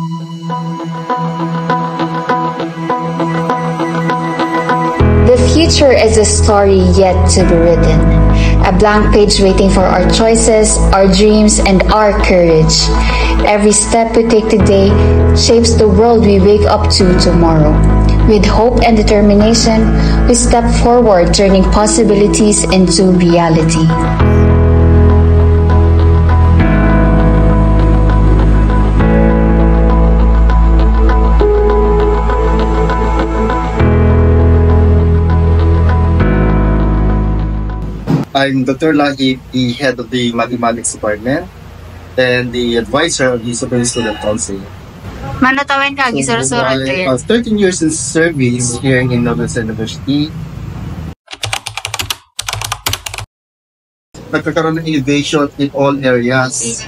The future is a story yet to be written, a blank page waiting for our choices, our dreams, and our courage. Every step we take today shapes the world we wake up to tomorrow. With hope and determination, we step forward, turning possibilities into reality. I'm Dr. Lahi, the head of the mathematics department and the advisor of the Supreme Student Council. Manatawin ka, gisur-surot I was 13 years in service here in Northern University. Nagkakaroon ng innovation in all areas,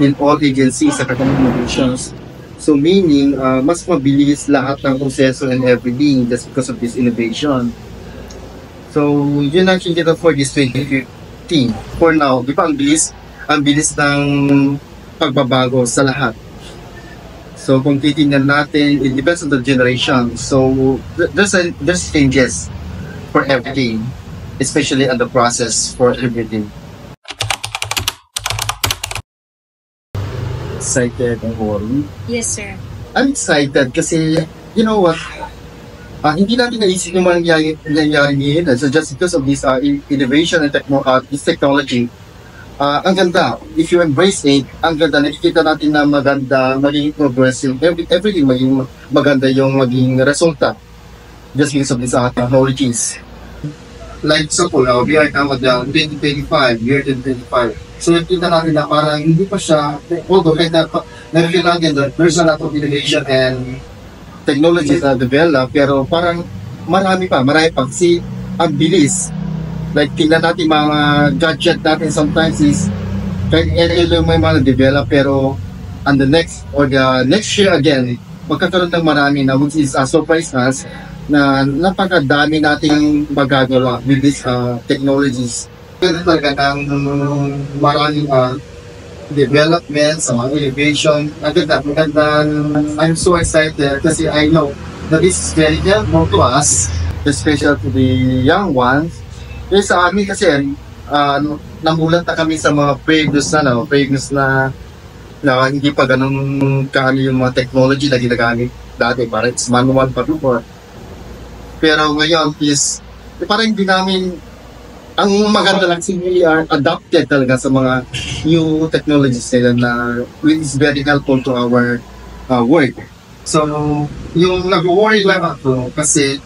in all agencies, nagkakaroon ng innovations. So meaning, mas mabilis lahat ng proseso and everything just because of this innovation. So, yun ang kita for this 2015. For now, di ba ang bilis ng pagbabago sa lahat. So, kung titingnan natin, it depends on the generation. So, there's changes for everything, especially on the process for everything. Excited and worried? Yes, sir. I'm excited kasi, you know what, hindi natin naisip yung mga nangyayari ngayon. So just because of this innovation and this technology, ang ganda. If you embrace it, ang ganda. Nakikita natin na maganda, maging progressive. Everything maging maganda yung maging resulta just because of these technologies. Like so po, we are now at the 2025, year 2025. So nakikita natin na parang hindi pa siya, although kahit nakikita natin that there's a lot of innovation and technologies na develop, pero parang marami pa kasi ang bilis. Like, tingnan natin mga gadget natin sometimes is kahit may mga develop, pero on the next year again, magkakaroon ng marami na which is surprise us na napakadami nating magagawa with these technologies. Ganda talaga ng maraming development, sa mga innovation. Maganda. I'm so excited kasi I know that this is very helpful to us, especially to the young ones. Kasi sa amin kasi, namulat na kami sa mga previous na hindi pa ganun kaano yung mga technology na ginagamit dati. Parang it's manual pa before. Pero ngayon is, parang hindi namin ang maganda lang we are adapted talaga sa mga new technologies nila na which is very helpful to our work. So, yung nag-worry lang ako kasi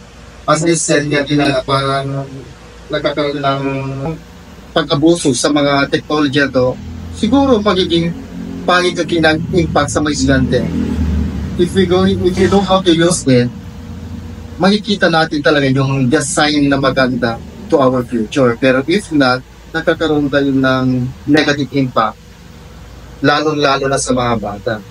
as I said kanina, parang nagkakaroon ng pag-abuso sa mga technology na to, siguro magiging pangit ang impact sa mga estudyante. If you know how to use it, makikita natin talaga yung design na maganda to our future. Pero if not, nakakaroon tayo ng negative impact, lalo na sa mga bata.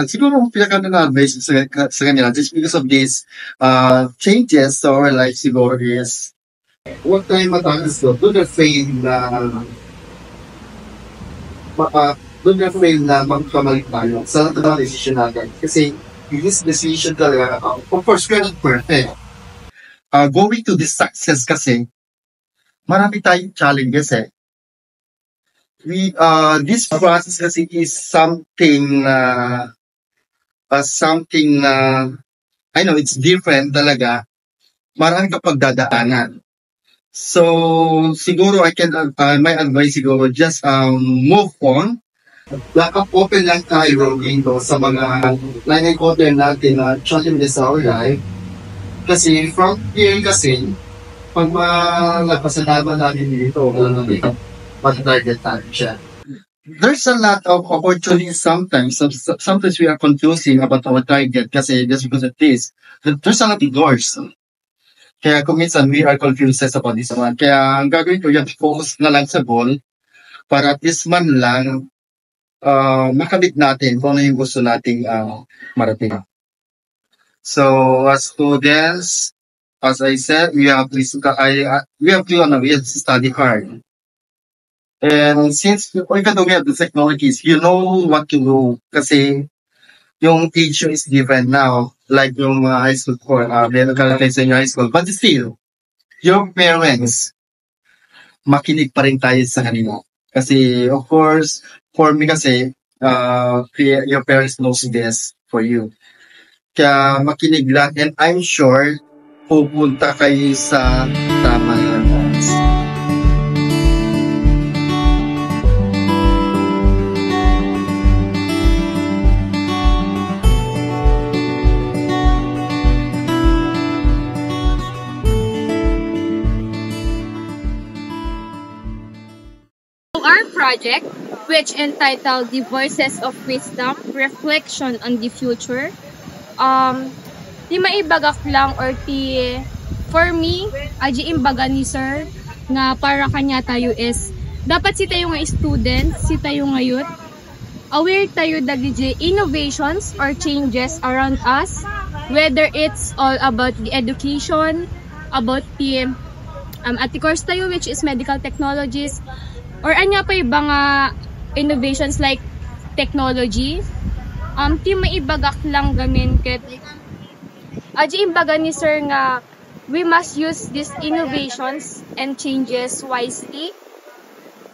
Siguro pinaka na advice sa kanila just because of these changes to our life siguro is huwag tayo matakas to. Don't afraid na magpamalit tayo sa lahat ng decision natin. Kasi this decision talaga, of course, we're not perfect. Going to this success kasi, marami tayong challenges eh. This process kasi is something I know it's different talaga. Marami kapag dadaanan. So, siguro my advice siguro, just move on. Open lang tayo dito sa mga na-encounter natin na challenges sa our life. Kasi from here kasi, pag malagpasalaman natin dito, mag-target natin siya. There's a lot of opportunities sometimes. Sometimes we are confusing about our target kasi just because of this. There's a lot of doors. Kaya kung minsan we are confused about this one. Kaya ang gagawin ko yan, focus na lang sa goal para at least man lang makabit natin kung ano yung gusto nating marating. So, as students, as I said, we have to study hard. And since even though we have the technologies, you know what to do kasi yung age is given now. Like yung mga high school ko, meron ka lang kayo sa inyo high school. But still, your parents, makinig pa rin tayo sa kanila. Kasi, of course, for me kasi, your parents knows this for you. Kaya makinig lang and I'm sure pupunta kayo sa tamang landas. Our project, which entitled The Voices of Wisdom, Reflection on the Future, ti maibagak lang or for me, aji imbaga ni sir nga para kanya tayo is dapat si tayo nga student, si tayo nga youth, aware tayo dagiti innovations or changes around us, whether it's all about the education, about the at the course tayo which is medical technologies, or anya pa ibang innovations like technology. Ti maibagak lang gamin ket aji imbaga ni sir nga we must use these innovations and changes wisely.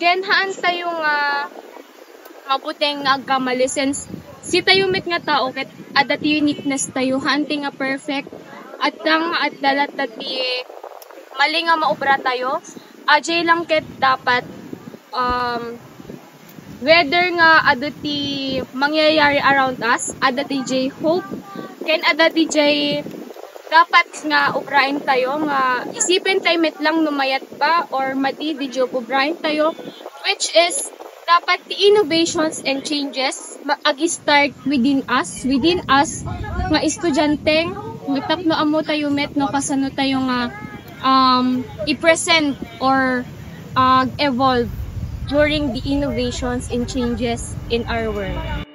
Ken haan tayo nga mabuteng nga agkamali since si tayo met nga tao ket adati uniqueness tayo haan nga perfect at ang at dalat ti mali nga maobra tayo. Aji lang ket dapat whether nga adati mangyayari around us, adati jay hope, ken adati jay dapat nga obrahin tayo nga isipin tayo met lang numayat ba or mati di jo obrahin tayo, which is dapat the innovations and changes ag-start within us nga estudyanteng mitapno amo tayo met no kasano tayo nga i-present or evolve during the innovations and changes in our world.